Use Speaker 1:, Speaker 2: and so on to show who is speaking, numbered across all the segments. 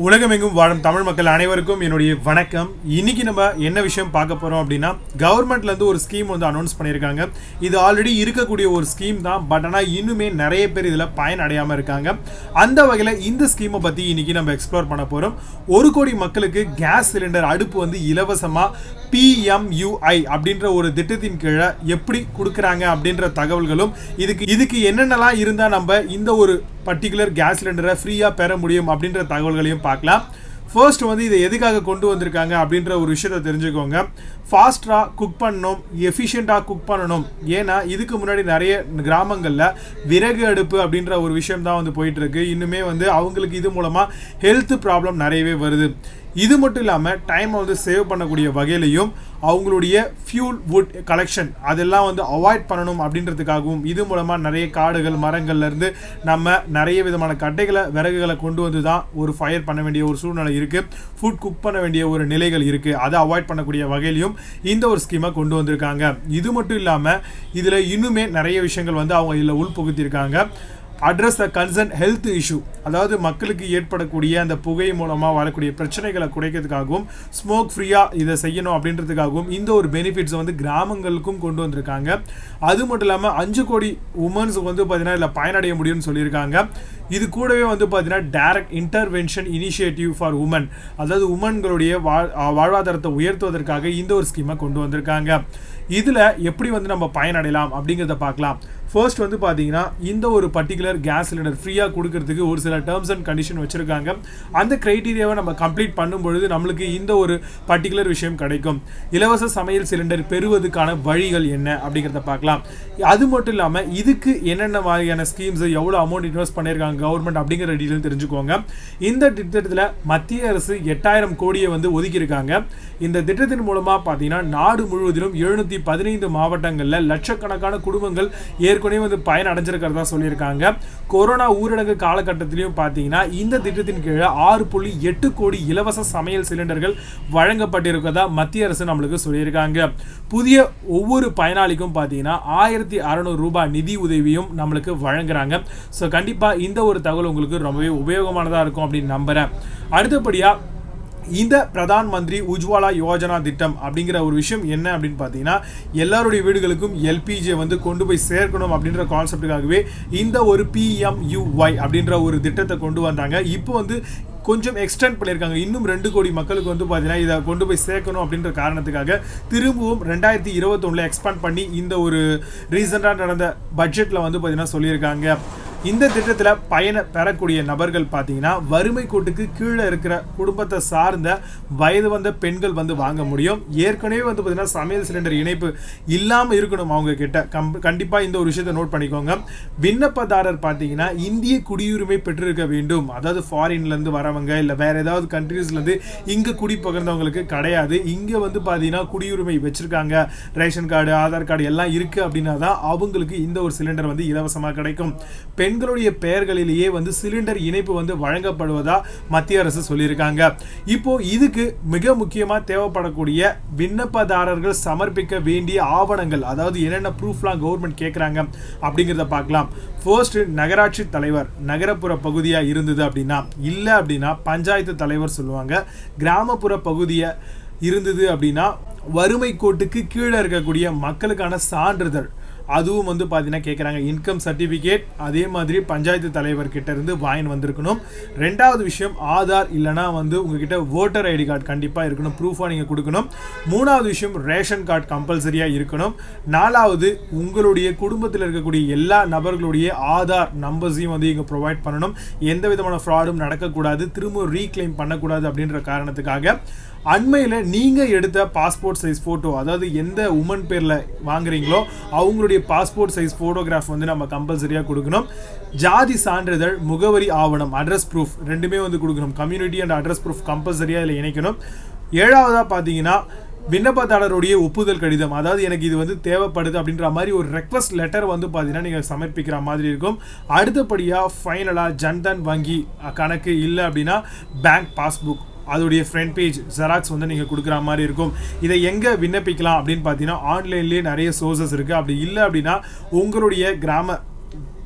Speaker 1: உலகமெங்கும் வாழும் தமிழ் மக்கள் அனைவருக்கும் என்னுடைய வணக்கம். இன்னைக்கு நம்ம என்ன விஷயம் பார்க்க போறோம் அப்படின்னா, கவர்மெண்ட்ல இருந்து ஒரு ஸ்கீம் வந்து அனௌன்ஸ் பண்ணியிருக்காங்க. இது ஆல்ரெடி இருக்கக்கூடிய ஒரு ஸ்கீம் தான், பட் ஆனால் இன்னுமே நிறைய பேர் இதில் பயன் அடையாமல் இருக்காங்க. அந்த வகையில் இந்த ஸ்கீமை பற்றி இன்னைக்கு நம்ம எக்ஸ்ப்ளோர் பண்ண போகிறோம். 1 கோடி மக்களுக்கு கேஸ் சிலிண்டர் அடுப்பு வந்து இலவசமாக PMUI அப்படின்ற ஒரு திட்டத்தின் கீழே எப்படி கொடுக்குறாங்க அப்படின்ற தகவல்களும், இதுக்கு என்னென்னலாம் இருந்தால் நம்ம இந்த ஒரு பர்டிகுலர் கேஸ் சிலிண்டரை ஃப்ரீயாக பெற முடியும் அப்படின்ற தகவல்களையும் பார்க்கலாம். ஃபர்ஸ்ட் வந்து இதை எதுக்காக கொண்டு வந்திருக்காங்க அப்படின்ற ஒரு விஷயத்தை தெரிஞ்சுக்கோங்க. ஃபாஸ்ட்டாக குக் பண்ணணும், எஃபிஷியண்ட்டாக குக் பண்ணணும். ஏன்னா இதுக்கு முன்னாடி நிறைய கிராமங்களில் விறகு அடுப்பு அப்படின்ற ஒரு விஷயம் தான் வந்து போயிட்டுருக்கு. இன்னுமே வந்து அவங்களுக்கு இது மூலமாக ஹெல்த் ப்ராப்ளம் நிறையவே வருது. இது மட்டும் இல்லாமல் டைமை வந்து சேவ் பண்ணக்கூடிய வகையிலையும் அவங்களுடைய ஃபியூல் வுட் கலெக்ஷன் அதெல்லாம் வந்து அவாய்ட் பண்ணணும் அப்படின்றதுக்காகவும் இது மூலமாக நிறைய காடுகள் மரங்கள்லேருந்து நம்ம நிறைய விதமான கட்டைகளை விறகுகளை கொண்டு வந்து தான் ஒரு ஃபயர் பண்ண வேண்டிய ஒரு சூழ்நிலை இருக்குது, ஃபுட் குக் பண்ண வேண்டிய ஒரு நிலைகள் இருக்குது. அதை அவாய்ட் பண்ணக்கூடிய வகையிலையும் இந்த ஒரு ஸ்கீமை கொண்டு வந்திருக்காங்க. இது மட்டும் இல்லாமல் இதில் இன்னுமே நிறைய விஷயங்கள் வந்து அவங்க இதில் உள்புகுத்திருக்காங்க. Address the concern health issue, அதாவது மக்களுக்கு ஏற்படக்கூடிய அந்த புகை மூலமாக வரக்கூடிய பிரச்சனைகளை குறைக்கிறதுக்காகவும் ஸ்மோக் ஃப்ரீயாக இதை செய்யணும் அப்படின்றதுக்காகவும் இந்த ஒரு பெனிஃபிட்ஸை வந்து கிராமங்களுக்கும் கொண்டு வந்திருக்காங்க. அது மட்டும் இல்லாமல் 5 கோடி உமன்ஸ் வந்து பார்த்தீங்கன்னா இதில் பயனடைய முடியும்னு சொல்லியிருக்காங்க. இது கூடவே வந்து பார்த்தீங்கன்னா direct intervention initiative for woman, அதாவது உமன்களுடைய வாழ்வாதாரத்தை உயர்த்துவதற்காக இந்த ஒரு ஸ்கீமை கொண்டு வந்திருக்காங்க. இதில் எப்படி வந்து நம்ம பயனடையலாம் அப்படிங்கிறத பார்க்கலாம். ஃபர்ஸ்ட் வந்து பார்த்தீங்கன்னா இந்த ஒரு பர்டிகுலர் கேஸ் சிலிண்டர் ஃப்ரீயாக கொடுக்கறதுக்கு ஒரு சில டேர்ம்ஸ் அண்ட் கண்டிஷன் வச்சுருக்காங்க. அந்த க்ரைட்டீரியாவை நம்ம கம்ப்ளீட் பண்ணும்பொழுது நம்மளுக்கு இந்த ஒரு பர்டிகுலர் விஷயம் கிடைக்கும். இலவச சமையல் சிலிண்டர் பெறுவதற்கான வழிகள் என்ன அப்படிங்கிறத பார்க்கலாம். அது மட்டும் இல்லாமல் இதுக்கு என்னென்ன மாதிரியான ஸ்கீம்ஸ், எவ்வளோ அமௌண்ட் இன்வெஸ்ட் பண்ணியிருக்காங்க கவர்மெண்ட் அப்படிங்கிற டீட்டெயில் தெரிஞ்சுக்கோங்க. இந்த திட்டத்தில் மத்திய அரசு 8000 கோடியை வந்து ஒதுக்கியிருக்காங்க. இந்த திட்டத்தின் மூலமாக பார்த்தீங்கன்னா நாடு முழுவதிலும் 715 மாவட்டங்களில் லட்சக்கணக்கான குடும்பங்கள் ஏற்கனவே வந்து பயன் அடைஞ்சிருக்கிறதா சொல்லியிருக்காங்க. கொரோனா ஊரடங்கு காலகட்டத்திலையும் பார்த்தீங்கன்னா இந்த திட்டத்தின் கீழே 6.8 கோடி இலவச சமையல் சிலிண்டர்கள் வழங்கப்பட்டிருக்கிறதா மத்திய அரசு நம்மளுக்கு சொல்லியிருக்காங்க. புதிய ஒவ்வொரு பயனாளிக்கும் பார்த்தீங்கன்னா 1600 ரூபாய் நிதி உதவியும் நம்மளுக்கு வழங்குறாங்க. ஸோ கண்டிப்பாக இந்த ஒரு தகவல் உங்களுக்கு ரொம்பவே உபயோகமானதாக இருக்கும் அப்படின்னு நம்புகிறேன். அடுத்தபடியாக இந்த பிரதான் மந்திரி உஜ்வாலா யோஜனா திட்டம் அப்படிங்கிற ஒரு விஷயம் என்ன அப்படின்னு பார்த்தீங்கன்னா, எல்லாருடைய வீடுகளுக்கும் எல்பிஜியை வந்து கொண்டு போய் சேர்க்கணும் அப்படின்ற கான்செப்டுக்காகவே இந்த ஒரு PMUI அப்படின்ற ஒரு திட்டத்தை கொண்டு வந்தாங்க. இப்போ வந்து கொஞ்சம் எக்ஸ்டெண்ட் பண்ணியிருக்காங்க. இன்னும் 2 கோடி மக்களுக்கு வந்து பார்த்தீங்கன்னா இதை கொண்டு போய் சேர்க்கணும் அப்படின்ற காரணத்துக்காக திரும்பவும் 2021 எக்ஸ்பேண்ட் பண்ணி இந்த ஒரு ரீசெண்டாக நடந்த பட்ஜெட்டில் வந்து பார்த்தீங்கன்னா சொல்லியிருக்காங்க. இந்த திட்டத்தில் பயனை பெறக்கூடிய நபர்கள் பார்த்தீங்கன்னா வறுமை கோட்டுக்கு கீழே இருக்கிற குடும்பத்தை சார்ந்த வயது வந்த பெண்கள் வந்து வாங்க முடியும். ஏற்கனவே வந்து பார்த்தீங்கன்னா சமையல் சிலிண்டர் இணைப்பு இல்லாமல் இருக்கணும் அவங்க கிட்ட. கண்டிப்பாக இந்த ஒரு விஷயத்தை நோட் பண்ணிக்கோங்க. விண்ணப்பதாரர் பார்த்தீங்கன்னா இந்திய குடியுரிமை பெற்றிருக்க வேண்டும். அதாவது ஃபாரின்லேருந்து வரவங்க இல்லை வேற ஏதாவது கண்ட்ரீஸ்லேருந்து இங்கே குடி பகிர்ந்தவங்களுக்கு கிடையாது. இங்கே வந்து பார்த்தீங்கன்னா குடியுரிமை வச்சிருக்காங்க, ரேஷன் கார்டு ஆதார் கார்டு எல்லாம் இருக்குது அப்படின்னா தான் அவங்களுக்கு இந்த ஒரு சிலிண்டர் வந்து இலவசமாக கிடைக்கும். பெண்களுடைய பெயர்களிலேயே வந்து சிலிண்டர் இணைப்பு வந்து வழங்கப்படுவதா மத்திய அரசு சொல்லியிருக்காங்க. இப்போ இதுக்கு மிக முக்கியமாக தேவைப்படக்கூடிய விண்ணப்பதாரர்கள் சமர்ப்பிக்க வேண்டிய ஆவணங்கள், அதாவது என்னென்ன ப்ரூஃப்லாம் கவர்மெண்ட் கேட்குறாங்க அப்படிங்கிறத பார்க்கலாம். ஃபர்ஸ்ட், நகராட்சி தலைவர் நகரப்புற பகுதியாக இருந்தது அப்படின்னா, இல்லை அப்படின்னா பஞ்சாயத்து தலைவர் சொல்லுவாங்க. கிராமப்புற பகுதியாக இருந்தது அப்படின்னா வறுமை கோட்டுக்கு கீழே இருக்கக்கூடிய மக்களுக்கான சான்றிதழ் அதுவும் வந்து பார்த்தீங்கன்னா கேட்குறாங்க. இன்கம் சர்டிஃபிகேட் அதே மாதிரி பஞ்சாயத்து தலைவர்கிட்ட இருந்து வாங்கி வந்திருக்கணும். 2வது விஷயம், ஆதார் இல்லைனா வந்து உங்ககிட்ட ஓட்டர் ஐடி கார்டு கண்டிப்பாக இருக்கணும், ப்ரூஃபாக நீங்கள் கொடுக்கணும். 3வது விஷயம், ரேஷன் கார்டு கம்பல்சரியாக இருக்கணும். 4வது, உங்களுடைய குடும்பத்தில் இருக்கக்கூடிய எல்லா நபர்களுடைய ஆதார் நம்பர்ஸையும் வந்து இங்கே ப்ரொவைட் பண்ணணும். எந்த விதமான ஃப்ராடும் நடக்கக்கூடாது, திரும்ப ரீக்ளைம் பண்ணக்கூடாது அப்படின்ற காரணத்துக்காக அண்மையில் நீங்கள் எடுத்த பாஸ்போர்ட் சைஸ் ஃபோட்டோ, அதாவது எந்த உமன் பேரில் வாங்குறீங்களோ அவங்களுடைய பாஸ்போர்ட் சைஸ் ஃபோட்டோகிராஃப் வந்து நம்ம கம்பல்சரியாக கொடுக்கணும். ஜாதி சான்றிதழ், முகவரி ஆவணம், அட்ரஸ் ப்ரூஃப் ரெண்டுமே வந்து கொடுக்கணும். கம்யூனிட்டி அண்ட் அட்ரஸ் ப்ரூஃப் கம்பல்சரியாக இதில் இணைக்கணும். 7வதாக பார்த்தீங்கன்னா விண்ணப்பதாரருடைய ஒப்புதல் கடிதம், அதாவது எனக்கு இது வந்து தேவைப்படுது அப்படின்ற மாதிரி ஒரு ரெக்வஸ்ட் லெட்டர் வந்து பார்த்தீங்கன்னா நீங்கள் சமர்ப்பிக்கிற மாதிரி இருக்கும். அடுத்தபடியாக ஃபைனலாக ஜன்தன் வங்கி கணக்கு இல்லை அப்படின்னா பேங்க் பாஸ்புக் அதோடைய ஃப்ரண்ட் பேஜ் ஜெராக்ஸ் வந்து நீங்கள் கொடுக்குற மாதிரி இருக்கும். இதை எங்கே விண்ணப்பிக்கலாம் அப்படின்னு பார்த்தீங்கன்னா ஆன்லைன்லேயே நிறைய சோர்சஸ் இருக்குது. அப்படி இல்லை அப்படின்னா உங்களுடைய கிராம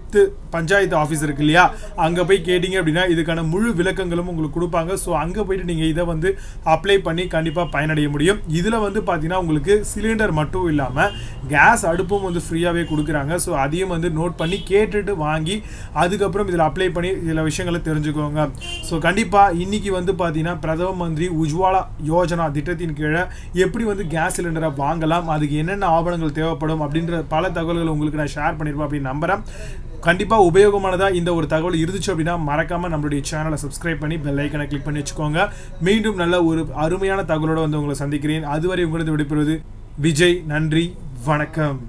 Speaker 1: பக்கத்து பஞ்சாயத்து ஆஃபீஸ் இருக்கு இல்லையா, அங்கே போய் கேட்டிங்க அப்படின்னா இதுக்கான முழு விளக்கங்களும் உங்களுக்கு கொடுப்பாங்க. ஸோ அங்கே போயிட்டு நீங்கள் இதை வந்து அப்ளை பண்ணி கண்டிப்பாக பயனடைய முடியும். இதில் வந்து பார்த்தீங்கன்னா உங்களுக்கு சிலிண்டர் மட்டும் இல்லாமல் கேஸ் அடுப்பும் வந்து ஃப்ரீயாகவே கொடுக்குறாங்க. ஸோ அதையும் வந்து நோட் பண்ணி கேட்டுட்டு வாங்கி அதுக்கப்புறம் இதில் அப்ளை பண்ணி சில விஷயங்களை தெரிஞ்சுக்கோங்க. ஸோ கண்டிப்பாக இன்றைக்கி வந்து பார்த்தீங்கன்னா பிரதம மந்திரி உஜ்வாலா யோஜனா திட்டத்தின் கீழே எப்படி வந்து கேஸ் சிலிண்டரை வாங்கலாம், அதுக்கு என்னென்ன ஆவணங்கள் தேவைப்படும் அப்படின்ற பல தகவல்கள் உங்களுக்கு நான் ஷேர் பண்ணியிருப்பேன் அப்படின்னு நம்புகிறேன். கண்டிப்பாக உபயோகமானதாக இந்த ஒரு தகவல் இருந்துச்சு அப்படின்னா மறக்காமல் நம்மளுடைய சேனலை சப்ஸ்கிரைப் பண்ணி பெல் ஐக்கனை கிளிக் பண்ணி வச்சுக்கோங்க. மீண்டும் நல்ல ஒரு அருமையான தகவலோடு வந்து உங்களை சந்திக்கிறேன். அதுவரை உங்களது விடைபெறுவது விஜய். நன்றி, வணக்கம்.